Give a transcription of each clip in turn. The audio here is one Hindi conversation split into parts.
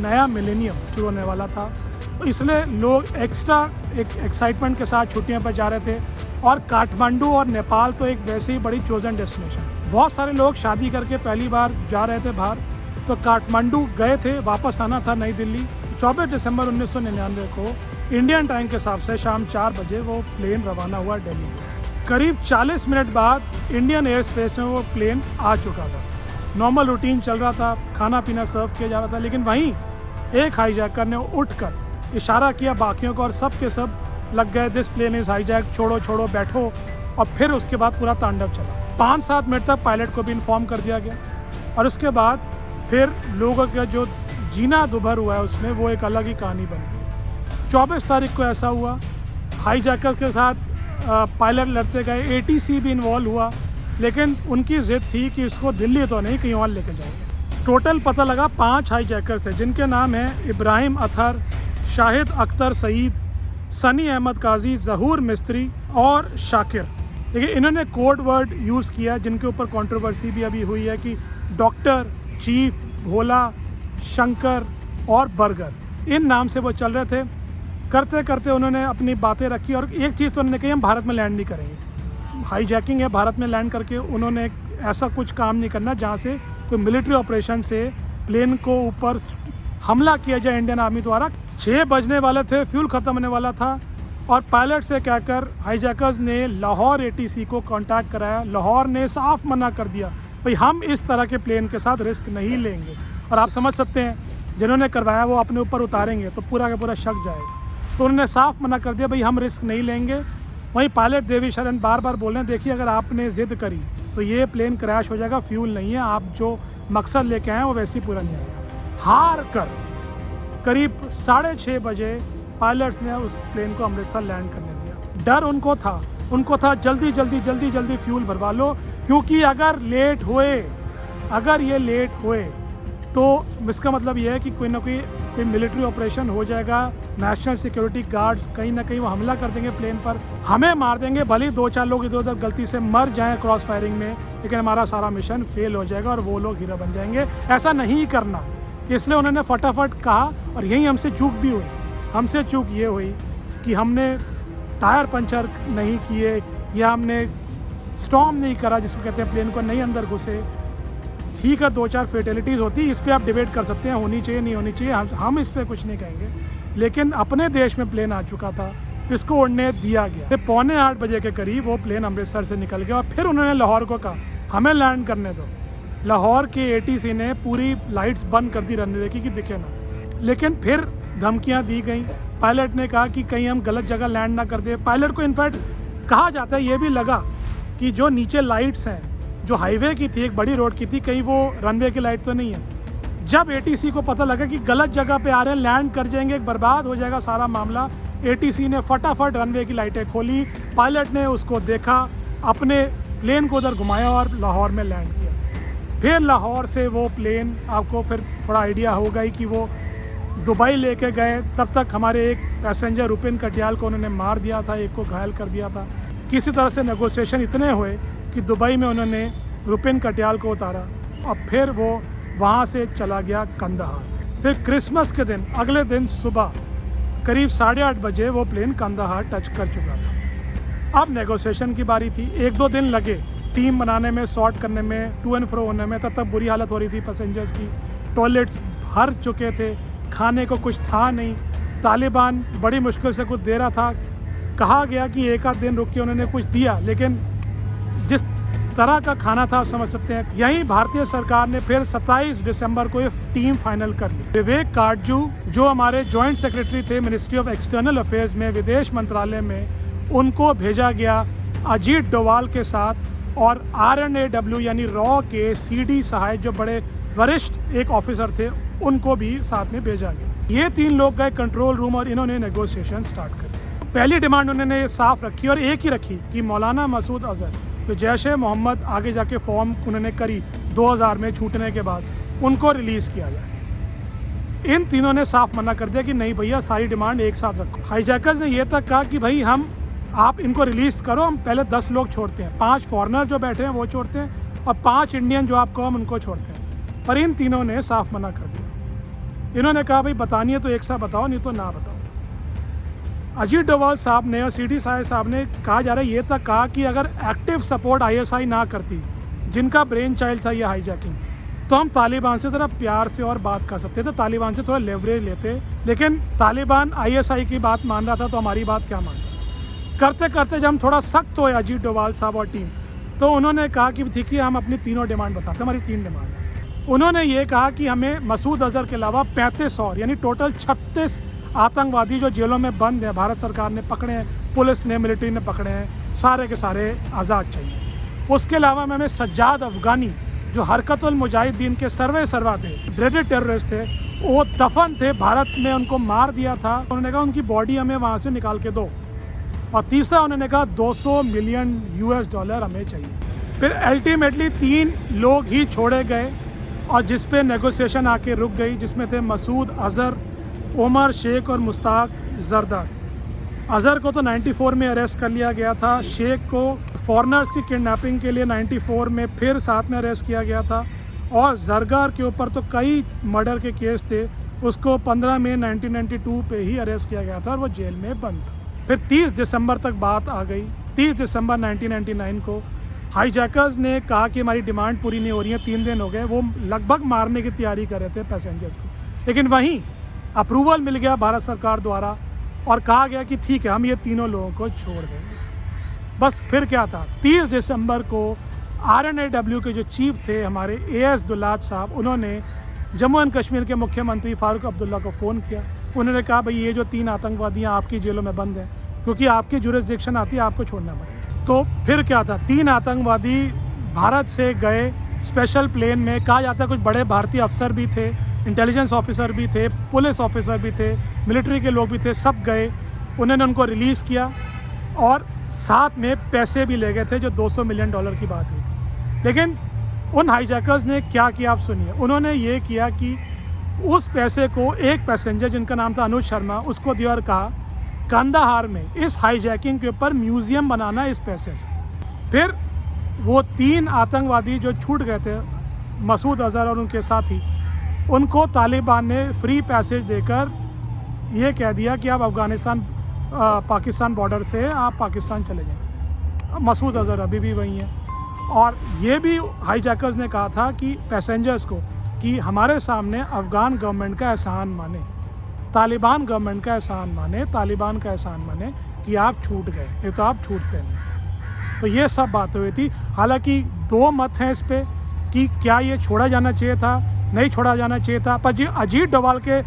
नया मिलेनियम शुरू होने वाला था, तो इसलिए लोग एक्स्ट्रा एक एक्साइटमेंट के साथ छुट्टियों पर जा रहे थे। और काठमांडू और नेपाल तो एक वैसे ही बड़ी चोजन डेस्टिनेशन, बहुत सारे लोग शादी करके पहली बार जा रहे थे बाहर, तो काठमांडू गए थे, वापस आना था नई दिल्ली। 24 दिसंबर 1999 को इंडियन टाइम के हिसाब से शाम 4 बजे वो प्लेन रवाना हुआ दिल्ली। करीब 40 मिनट बाद इंडियन एयर स्पेस में वो प्लेन आ चुका था। नॉर्मल रूटीन चल रहा था, खाना पीना सर्व किया जा रहा था, लेकिन वहीं एक हाईजैकर ने उठकर इशारा किया बाकियों को और सब के सब लग गए, दिस प्लेन इज़ हाईजैक, छोड़ो छोड़ो बैठो। और फिर उसके बाद पूरा तांडव चला। 5-7 मिनट तक पायलट को भी इन्फॉर्म कर दिया गया और उसके बाद फिर लोगों का जो जीना दुभर हुआ है उसमें वो एक अलग ही कहानी बन गई। 24 तारीख को ऐसा हुआ, हाईजैकर के साथ पायलट लड़ते गए, ATC भी इन्वॉल्व हुआ, लेकिन उनकी ज़िद थी कि इसको दिल्ली तो नहीं कहीं और लेके जाएंगे। टोटल पता लगा 5 हाईजैकर्स हैं, जिनके नाम हैं इब्राहिम अतहर, शाहिद अख्तर सईद, सनी अहमद काजी, ज़हूर मिस्त्री और शाकिर। लेकिन इन्होंने कोड वर्ड यूज़ किया जिनके ऊपर कंट्रोवर्सी भी अभी हुई है कि डॉक्टर, चीफ, भोला, शंकर और बर्गर, इन नाम से वो चल रहे थे। करते करते उन्होंने अपनी बातें रखी और एक चीज़ तो उन्होंने कही, हम भारत में लैंड नहीं करेंगे, हाईजैकिंग है, भारत में लैंड करके उन्होंने ऐसा कुछ काम नहीं करना जहाँ से कोई मिलिट्री ऑपरेशन से प्लेन को ऊपर हमला किया जाए इंडियन आर्मी द्वारा। 6 बजने वाले थे, फ्यूल ख़त्म होने वाला था और पायलट से कहकर हाईजैकर्स ने लाहौर ATC को कांटेक्ट कराया। लाहौर ने साफ मना कर दिया, भाई हम इस तरह के प्लेन के साथ रिस्क नहीं लेंगे। और आप समझ सकते हैं, जिन्होंने करवाया वो अपने ऊपर उतारेंगे तो पूरा का पूरा शक जाएगा, तो उन्होंने साफ मना कर दिया, भाई हम रिस्क नहीं लेंगे। वहीं पायलट देवी शरण बार बार बोल रहे हैं, देखिए अगर आपने ज़िद करी तो ये प्लेन क्रैश हो जाएगा, फ्यूल नहीं है, आप जो मकसद लेके आए वो वैसे ही पूरा नहीं आएगा। हार कर करीब 6:30 बजे पायलट्स ने उस प्लेन को अमृतसर लैंड करने दिया। डर उनको था जल्दी जल्दी जल्दी जल्दी फ्यूल भरवा लो, क्योंकि अगर ये लेट हुए तो इसका मतलब ये है कि कोई ना कोई मिलिट्री ऑपरेशन हो जाएगा, नेशनल सिक्योरिटी गार्ड्स कहीं ना कहीं वो हमला कर देंगे प्लेन पर, हमें मार देंगे, भले ही 2-4 लोग इधर उधर गलती से मर जाएं क्रॉस फायरिंग में, लेकिन हमारा सारा मिशन फेल हो जाएगा और वो लोग हीरो बन जाएंगे। ऐसा नहीं करना, इसलिए उन्होंने फटाफट कहा और यही हमसे चूक भी हुई। हमसे चूक ये हुई कि हमने टायर पंचर नहीं किए या हमने स्टॉर्म नहीं करा, जिसको कहते हैं प्लेन को नहीं अंदर घुसे। ठीक है, 2-4 फेटेलिटीज़ होती, इस पर आप डिबेट कर सकते हैं, होनी चाहिए नहीं होनी चाहिए, हम इस पर कुछ नहीं कहेंगे, लेकिन अपने देश में प्लेन आ चुका था, इसको उड़ने दिया गया। 7:45 बजे के करीब वो प्लेन अमृतसर से निकल गया और फिर उन्होंने लाहौर को कहा हमें लैंड करने दो। लाहौर के ATC ने पूरी लाइट्स बंद कर दी रनवे की कि दिखे ना, लेकिन फिर धमकियाँ दी गई। पायलट ने कहा कि कहीं हम गलत जगह लैंड ना कर दे। पायलट को इनफैक्ट कहा जाता है, ये भी लगा कि जो नीचे लाइट्स हैं, जो हाईवे की थी, एक बड़ी रोड की थी, कहीं वो रनवे की लाइट तो नहीं है। जब ATC को पता लगा कि गलत जगह पे आ रहे हैं, लैंड कर जाएंगे, बर्बाद हो जाएगा सारा मामला, ATC ने फटाफट रनवे की लाइटें खोली। पायलट ने उसको देखा, अपने प्लेन को उधर घुमाया और लाहौर में लैंड किया। फिर लाहौर से वो प्लेन, आपको फिर थोड़ा आइडिया होगा ही कि वो दुबई लेके गए। तब तक हमारे एक पैसेंजर रुपिन कटियाल को उन्होंने मार दिया था, एक को घायल कर दिया था। किसी तरह से नेगोशिएशन इतने हुए कि दुबई में उन्होंने रुपिन कटियाल को उतारा और फिर वो वहाँ से चला गया कंदहार। फिर क्रिसमस के दिन, अगले दिन सुबह करीब 8:30 बजे वो प्लेन कंदहार टच कर चुका था। अब नेगोशिएशन की बारी थी। 1-2 दिन लगे टीम बनाने में, सॉर्ट करने में, टू एंड फ्रो होने में। तब तक बुरी हालत हो रही थी पैसेंजर्स की, टॉयलेट्स भर चुके थे, खाने को कुछ था नहीं। तालिबान बड़ी मुश्किल से कुछ दे रहा था, कहा गया कि 1 आध दिन रुक के उन्होंने कुछ दिया, लेकिन जिस तरह का खाना था आप समझ सकते हैं। यहीं भारतीय सरकार ने फिर 27 दिसंबर को ये टीम फाइनल कर ली। विवेक काटजू, जो हमारे जॉइंट सेक्रेटरी थे मिनिस्ट्री ऑफ एक्सटर्नल अफेयर्स में, विदेश मंत्रालय में, उनको भेजा गया अजीत डोवाल के साथ, और RNAW यानी रॉ के CD सहाय, जो बड़े वरिष्ठ एक ऑफिसर थे, उनको भी साथ में भेजा गया। ये 3 लोग गए कंट्रोल रूम और इन्होंने नेगोशिएशन स्टार्ट कर। पहली डिमांड उन्होंने साफ रखी और एक ही रखी कि मौलाना मसूद अजहर, तो जैश-ए-मोहम्मद आगे जाके फॉर्म उन्होंने करी 2000 में छूटने के बाद, उनको रिलीज़ किया जाए। इन तीनों ने साफ मना कर दिया कि नहीं भैया, सारी डिमांड एक साथ रखो। हाईजैकर्स ने यह तक कहा कि भाई आप इनको रिलीज़ करो, हम पहले 10 लोग छोड़ते हैं, 5 फॉरेनर जो बैठे हैं वो छोड़ते हैं और 5 इंडियन जो आप कहो हम उनको छोड़ते हैं। पर इन तीनों ने साफ मना कर दिया। इन्होंने कहा भाई बतानी है तो एक साथ बताओ, नहीं तो ना बताओ। अजीत डोभाल साहब ने और सीडी साहब ने कहा जा रहा है ये तक कहा कि अगर एक्टिव सपोर्ट ISI ना करती, जिनका ब्रेन चाइल्ड था ये हाईजैकिंग, तो हम तालिबान से ज़रा प्यार से और बात कर सकते थे, तालिबान से थोड़ा लेवरेज लेते। लेकिन तालिबान ISI की बात मान रहा था तो हमारी बात क्या मान, करते करते जब हम थोड़ा सख्त हुए अजीत डोभाल साहब और टीम, तो उन्होंने कहा कि ठीक है हम अपनी तीनों डिमांड बताते हैं, हमारी 3 डिमांड है। उन्होंने ये कहा कि हमें मसूद अजहर के अलावा 35 और यानी टोटल 36 आतंकवादी जो जेलों में बंद हैं, भारत सरकार ने पकड़े हैं, पुलिस ने, मिलिट्री ने पकड़े हैं, सारे के सारे आज़ाद चाहिए। उसके अलावा हमें सज्जाद अफगानी जो हरकतुल मुजाहिदीन के सर्वा थे, ड्रेडेड टेररिस्ट थे, वो दफन थे, भारत में उनको मार दिया था। उन्होंने कहा उनकी बॉडी हमें वहाँ से निकाल के दो। और तीसरा उन्होंने कहा $200 मिलियन हमें चाहिए। फिर अल्टीमेटली 3 लोग ही छोड़े गए और जिस पे नेगोशिएशन आके रुक गई, जिसमें थे मसूद अजहर, उमर शेख और मुश्ताक जरदार। अजहर को तो 94 में अरेस्ट कर लिया गया था, शेख को फॉरेनर्स की किडनैपिंग के लिए 94 में फिर साथ में अरेस्ट किया गया था, और जरदार के ऊपर तो कई मर्डर के केस थे, उसको 15 मई 1992 पे ही अरेस्ट किया गया था और वो जेल में बंद था। फिर 30 दिसंबर तक बात आ गई। 30 दिसंबर 1999 को हाईजैकर्स ने कहा कि हमारी डिमांड पूरी नहीं हो रही है, 3 दिन हो गए, वो लगभग मारने की तैयारी कर रहे थे पैसेंजर्स को, लेकिन वहीं अप्रूवल मिल गया भारत सरकार द्वारा और कहा गया कि ठीक है हम ये तीनों लोगों को छोड़ देंगे। बस फिर क्या था, 30 दिसंबर को RNAW के जो चीफ थे हमारे AS दुलात साहब, उन्होंने जम्मू एंड कश्मीर के मुख्यमंत्री फारूक अब्दुल्ला को फ़ोन किया। उन्होंने कहा भाई ये जो 3 आतंकवादी आपकी जेलों में बंद हैं, क्योंकि आपकी जुरिस्डिक्शन आती है, आपको छोड़ना पड़ेगा। तो फिर क्या था, 3 आतंकवादी भारत से गए स्पेशल प्लेन में, कहा जाता है कुछ बड़े भारतीय अफसर भी थे, इंटेलिजेंस ऑफिसर भी थे, पुलिस ऑफिसर भी थे, मिलिट्री के लोग भी थे, सब गए। उन्होंने उनको रिलीज़ किया और साथ में पैसे भी ले गए थे, जो $200 मिलियन की बात हुई। लेकिन उन हाईजैकर्स ने क्या किया आप सुनिए। उन्होंने ये किया कि उस पैसे को एक पैसेंजर जिनका नाम था अनुज शर्मा, उसको दिया और कहा कंदाहार में इस हाईजैकिंग के ऊपर म्यूज़ियम बनाना इस पैसे से। फिर वो 3 आतंकवादी जो छूट गए थे, मसूद अजहर और उनके साथी, उनको तालिबान ने फ्री पैसेज देकर ये कह दिया कि आप अफ़गानिस्तान पाकिस्तान बॉर्डर से आप पाकिस्तान चले जाएं। मसूद अजहर अभी भी वहीं हैं। और ये भी हाईजैकर्स ने कहा था कि पैसेंजर्स को कि हमारे सामने अफ़गान गवर्नमेंट का एहसान माने, तालिबान गवर्नमेंट का एहसान माने, तालिबान का एहसान माने कि आप छूट गए, ये तो आप छूटते नहीं। तो ये सब बातें हुई थी। हालांकि 2 मत हैं इस पर कि क्या ये छोड़ा जाना चाहिए था, नहीं छोड़ा जाना चाहिए था। पर जी अजीत डोभाल के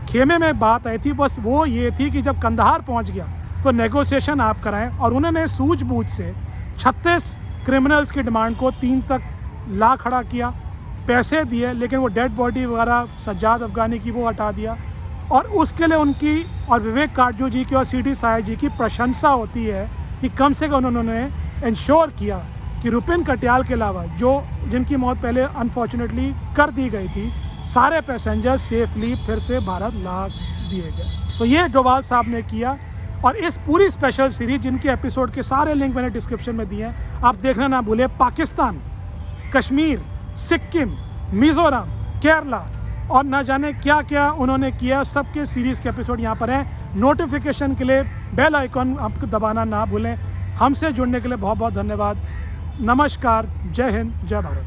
खेमे में बात आई थी, बस वो ये थी कि जब कंधार पहुंच गया तो नेगोशिएशन आप कराएं, और उन्होंने सूझबूझ से 36 क्रिमिनल्स की डिमांड को 3 तक ला खड़ा किया, पैसे दिए, लेकिन वो डेड बॉडी वगैरह सज्जाद अफगानी की वो हटा दिया। और उसके लिए उनकी और विवेक काटजू जी की और सीडी साय जी की प्रशंसा होती है कि कम से कम उन्होंने इंश्योर किया कि रुपिन कटियाल के अलावा जिनकी मौत पहले अनफॉर्चुनेटली कर दी गई थी, सारे पैसेंजर सेफली फिर से भारत ला दिए गए। तो ये डोभाल साहब ने किया। और इस पूरी स्पेशल सीरीज जिनके एपिसोड के सारे लिंक मैंने डिस्क्रिप्शन में दिए हैं, आप देखना ना भूलें। पाकिस्तान, कश्मीर, सिक्किम, मिज़ोरम, केरला और ना जाने क्या क्या उन्होंने किया, सबके सीरीज़ के एपिसोड यहाँ पर हैं। नोटिफिकेशन के लिए बेल आइकॉन आपको दबाना ना भूलें। हमसे जुड़ने के लिए बहुत बहुत धन्यवाद। नमस्कार, जय हिंद, जय भारत।